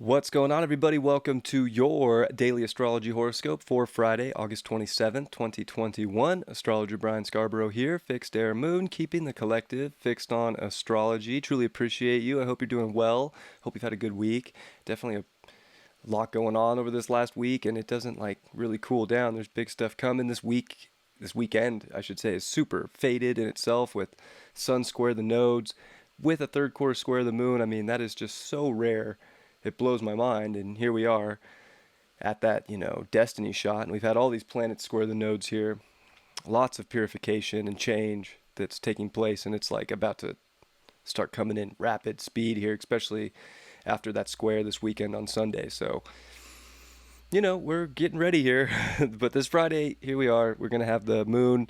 What's going on, everybody? Welcome to your daily astrology horoscope for Friday, August 27th, 2021. Astrologer Brian Scarborough here, Fixed Air Moon, keeping the collective fixed on astrology. Truly appreciate you. I hope you're doing well. Hope you've had a good week. Definitely a lot going on over this last week, and it doesn't really cool down. There's big stuff coming this week. This weekend, I should say, is super fated in itself with Sun square the nodes, with a third quarter square of the moon. I mean, that is just so rare. It blows my mind, and here we are at that, destiny shot, and we've had all these planets square the nodes here. Lots of purification and change that's taking place, and it's about to start coming in rapid speed here, especially after that square this weekend on Sunday. So, we're getting ready here. But this Friday, here we are. We're going to have the moon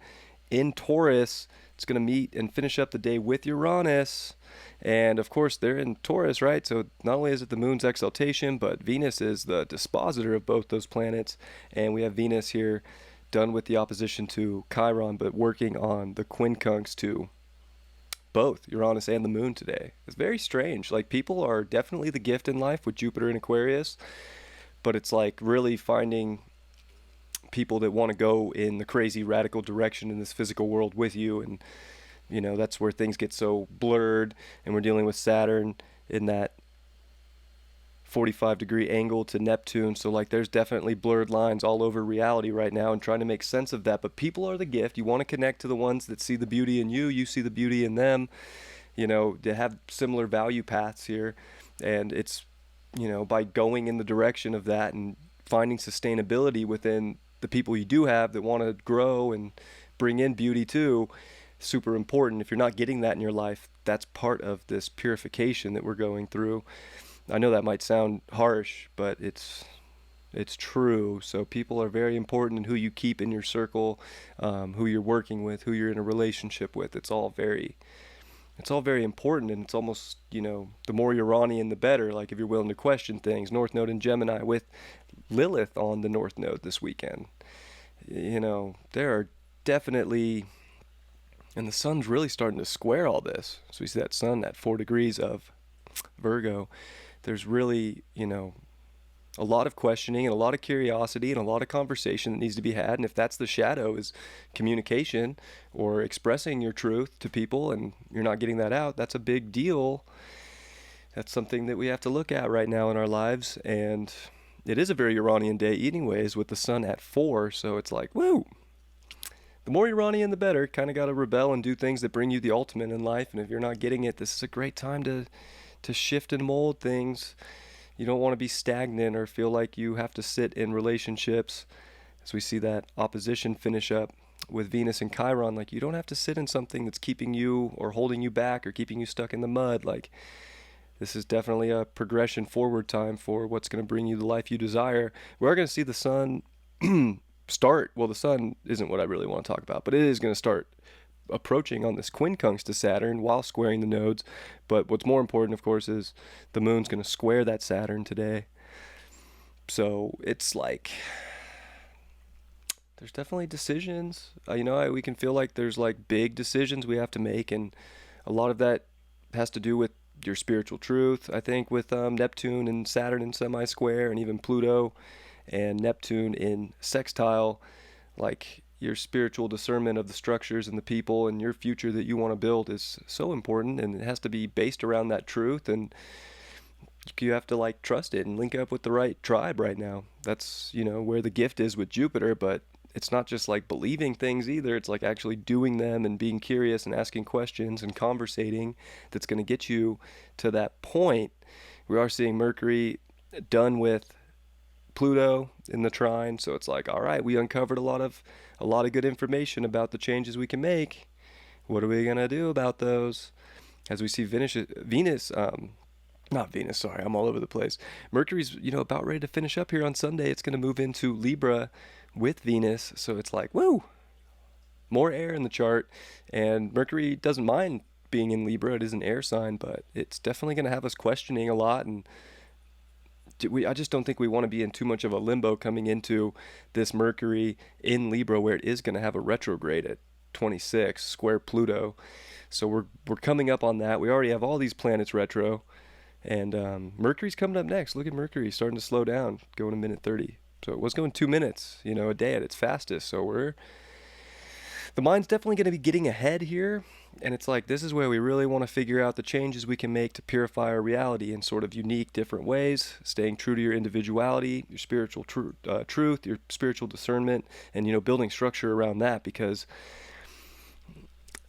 in Taurus. It's going to meet and finish up the day with Uranus. And of course, they're in Taurus, right? So not only is it the moon's exaltation, but Venus is the dispositor of both those planets. And we have Venus here done with the opposition to Chiron, but working on the quincunx to both Uranus and the moon today. It's very strange. People are definitely the gift in life with Jupiter in Aquarius, but it's really finding people that want to go in the crazy radical direction in this physical world with you. And that's where things get so blurred, and we're dealing with Saturn in that 45-degree angle to Neptune. So there's definitely blurred lines all over reality right now, and trying to make sense of that. But people are the gift. You want to connect to the ones that see the beauty in you. You see the beauty in them, to have similar value paths here. And it's, by going in the direction of that and finding sustainability within the people you do have that want to grow and bring in beauty too, super important. If you're not getting that in your life, that's part of this purification that we're going through. I know that might sound harsh, but it's true. So people are very important in who you keep in your circle, who you're working with, who you're in a relationship with. It's all very important, and it's almost, the more Uranian, the better. If you're willing to question things. North Node in Gemini with Lilith on the North Node this weekend. There are definitely... And the sun's really starting to square all this. So we see that sun at 4 degrees of Virgo. There's really, a lot of questioning and a lot of curiosity and a lot of conversation that needs to be had. And if that's the shadow, is communication or expressing your truth to people, and you're not getting that out, that's a big deal. That's something that we have to look at right now in our lives. And it is a very Uranian day anyways, with the sun at 4. So it's woo! The more Uranian, the better. Kind of got to rebel and do things that bring you the ultimate in life. And if you're not getting it, this is a great time to shift and mold things. You don't want to be stagnant or feel like you have to sit in relationships. As we see that opposition finish up with Venus and Chiron, you don't have to sit in something that's keeping you or holding you back or keeping you stuck in the mud. This is definitely a progression forward time for what's going to bring you the life you desire. We are going to see the sun start. Well, the sun isn't what I really want to talk about, but it is going to start approaching on this quincunx to Saturn while squaring the nodes. But what's more important, of course, is the moon's going to square that Saturn today. So it's there's definitely decisions. We can feel there's big decisions we have to make, and a lot of that has to do with your spiritual truth. I think with Neptune and Saturn in semi-square, and even Pluto and Neptune in sextile, your spiritual discernment of the structures and the people and your future that you want to build is so important, and it has to be based around that truth, and you have to trust it and link up with the right tribe right now. That's where the gift is with Jupiter. But it's not just believing things either. It's actually doing them and being curious and asking questions and conversating that's going to get you to that point. We are seeing Mercury done with Pluto in the trine, so it's all right, we uncovered a lot of good information about the changes we can make. What are we gonna do about those? As we see not Venus, sorry, I'm all over the place. Mercury's about ready to finish up here on Sunday. It's gonna move into Libra with Venus, so it's woo, more air in the chart. And Mercury doesn't mind being in Libra. It is an air sign, but it's definitely gonna have us questioning a lot. And I just don't think we want to be in too much of a limbo coming into this Mercury in Libra, where it is going to have a retrograde at 26 square Pluto. So we're coming up on that. We already have all these planets retro. And Mercury's coming up next. Look at Mercury starting to slow down, going a minute 30. So it was going 2 minutes, a day at its fastest. So the mind's definitely going to be getting ahead here. And it's like, this is where we really want to figure out the changes we can make to purify our reality in sort of unique, different ways, staying true to your individuality, your spiritual truth, your spiritual discernment, and, building structure around that, because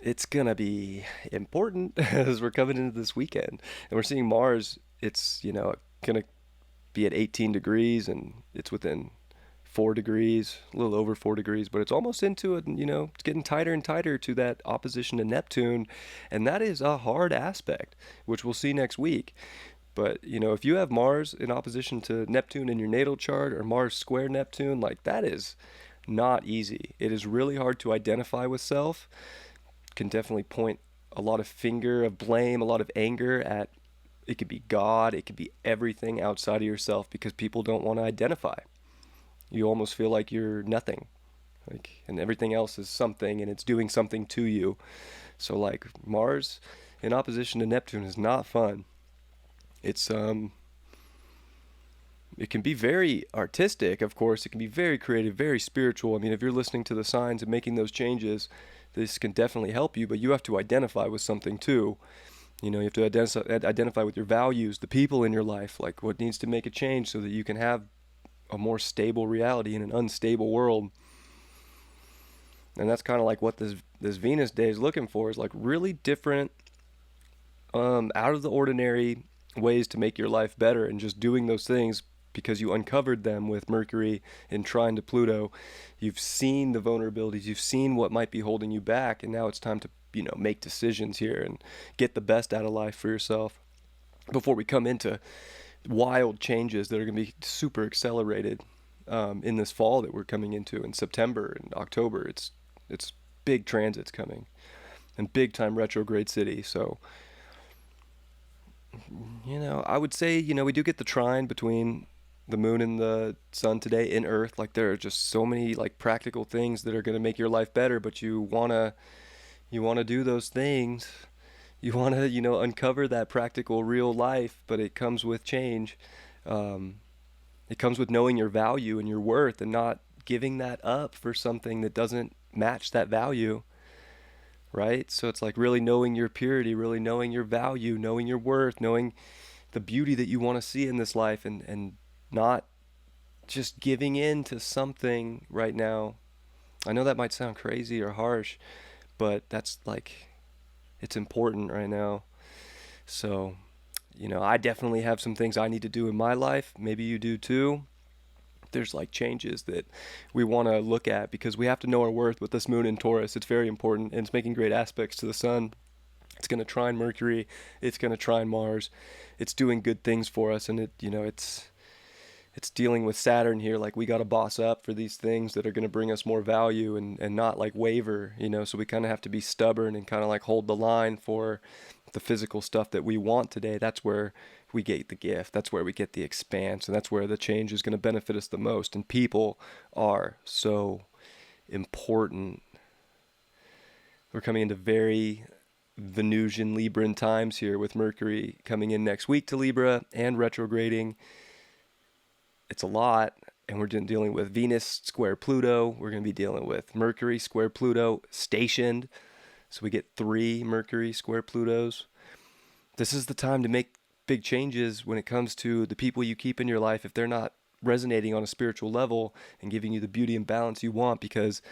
it's going to be important as we're coming into this weekend. And we're seeing Mars, it's, going to be at 18 degrees, and it's within 4 degrees, a little over 4 degrees, but it's almost into it. It's getting tighter and tighter to that opposition to Neptune, and that is a hard aspect, which we'll see next week. But if you have Mars in opposition to Neptune in your natal chart, or Mars square Neptune, like, that is not easy. It is really hard to identify with self. Can definitely point a lot of finger of blame, a lot of anger at, it could be God, it could be everything outside of yourself, because people don't want to identify. You almost feel like you're nothing, and everything else is something, and it's doing something to you. So like, Mars in opposition to Neptune is not fun. It's it can be very artistic, of course. It can be very creative, very spiritual. I mean, if you're listening to the signs and making those changes, this can definitely help you, but you have to identify with something too. You have to identify with your values, the people in your life, like what needs to make a change so that you can have a more stable reality in an unstable world. And that's kind of like what this Venus day is looking for, is like really different, out of the ordinary ways to make your life better, and just doing those things because you uncovered them with Mercury in trine to Pluto. You've seen the vulnerabilities, you've seen what might be holding you back, and now it's time to make decisions here and get the best out of life for yourself before we come into wild changes that are going to be super accelerated in this fall that we're coming into in September and October. It's big transits coming, and big time retrograde city. So I would say we do get the trine between the moon and the sun today in Earth. Like, there are just so many like practical things that are going to make your life better, but you want to do those things. You want to, uncover that practical, real life, but it comes with change. It comes with knowing your value and your worth, and not giving that up for something that doesn't match that value, right? So it's like really knowing your purity, really knowing your value, knowing your worth, knowing the beauty that you want to see in this life, and not just giving in to something right now. I know that might sound crazy or harsh, but that's like, it's important right now. So, I definitely have some things I need to do in my life. Maybe you do too. There's like changes that we want to look at, because we have to know our worth with this moon in Taurus. It's very important, and it's making great aspects to the sun. It's going to trine Mercury. It's going to trine Mars. It's doing good things for us, and it's dealing with Saturn here. Like, we got to boss up for these things that are going to bring us more value, and not like waver, so we kind of have to be stubborn and kind of like hold the line for the physical stuff that we want today. That's where we get the gift. That's where we get the expanse, and that's where the change is going to benefit us the most. And people are so important. We're coming into very Venusian Libran times here, with Mercury coming in next week to Libra and retrograding. It's a lot, and we're dealing with Venus square Pluto. We're going to be dealing with Mercury square Pluto stationed. So we get 3 Mercury square Plutos. This is the time to make big changes when it comes to the people you keep in your life, if they're not resonating on a spiritual level and giving you the beauty and balance you want, because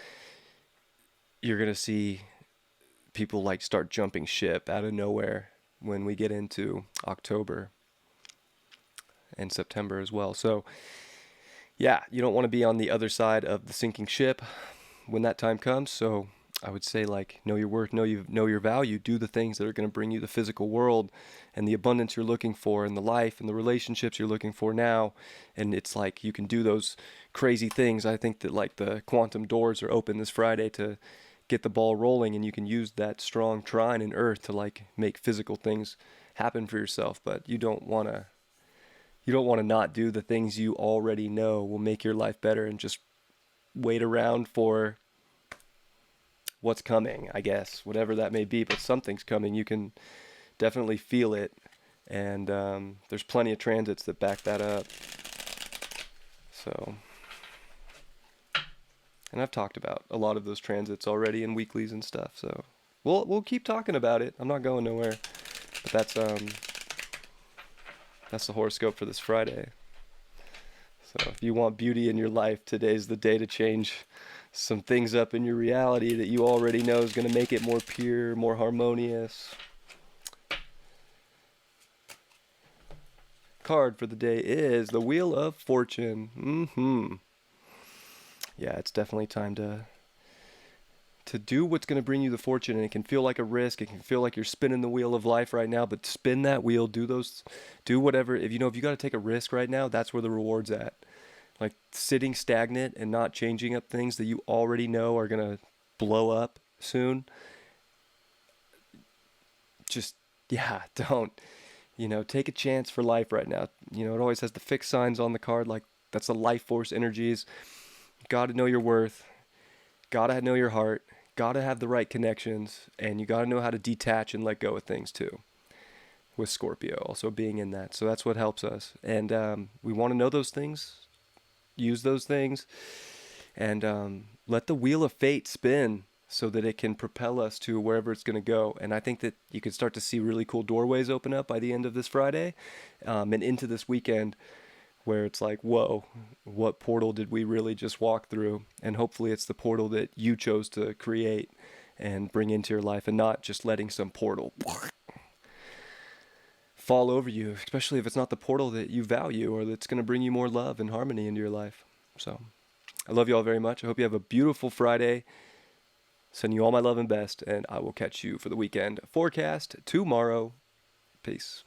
you're going to see people like start jumping ship out of nowhere when we get into October and September as well. So yeah, you don't want to be on the other side of the sinking ship when that time comes. So I would say, like, know your worth, know your value, do the things that are going to bring you the physical world and the abundance you're looking for, and the life and the relationships you're looking for now. And it's like, you can do those crazy things. I think that like the quantum doors are open this Friday to get the ball rolling, and you can use that strong trine in Earth to like make physical things happen for yourself. But you don't want to not do the things you already know will make your life better, and just wait around for what's coming, I guess, whatever that may be. But something's coming. You can definitely feel it, And there's plenty of transits that back that up. So, and I've talked about a lot of those transits already in weeklies and stuff. So we'll keep talking about it. I'm not going nowhere. But that's the horoscope for this Friday. So if you want beauty in your life, today's the day to change some things up in your reality that you already know is going to make it more pure, more harmonious. Card for the day is the Wheel of Fortune. Yeah, it's definitely time to do what's going to bring you the fortune, and it can feel like a risk. It can feel like you're spinning the wheel of life right now, but spin that wheel, do whatever. If you got to take a risk right now, that's where the reward's at. Like sitting stagnant and not changing up things that you already know are going to blow up soon. Just, yeah, don't, take a chance for life right now. It always has the fixed signs on the card, like that's the life force energies. Got to know your worth, got to know your heart, got to have the right connections, and you got to know how to detach and let go of things too. With Scorpio also being in that. So that's what helps us. And we want to know those things, use those things, and let the wheel of fate spin so that it can propel us to wherever it's going to go. And I think that you can start to see really cool doorways open up by the end of this Friday and into this weekend, where it's like, whoa, what portal did we really just walk through? And hopefully it's the portal that you chose to create and bring into your life, and not just letting some portal fall over you, especially if it's not the portal that you value or that's going to bring you more love and harmony into your life. So I love you all very much. I hope you have a beautiful Friday. Sending you all my love and best, and I will catch you for the weekend forecast tomorrow. Peace.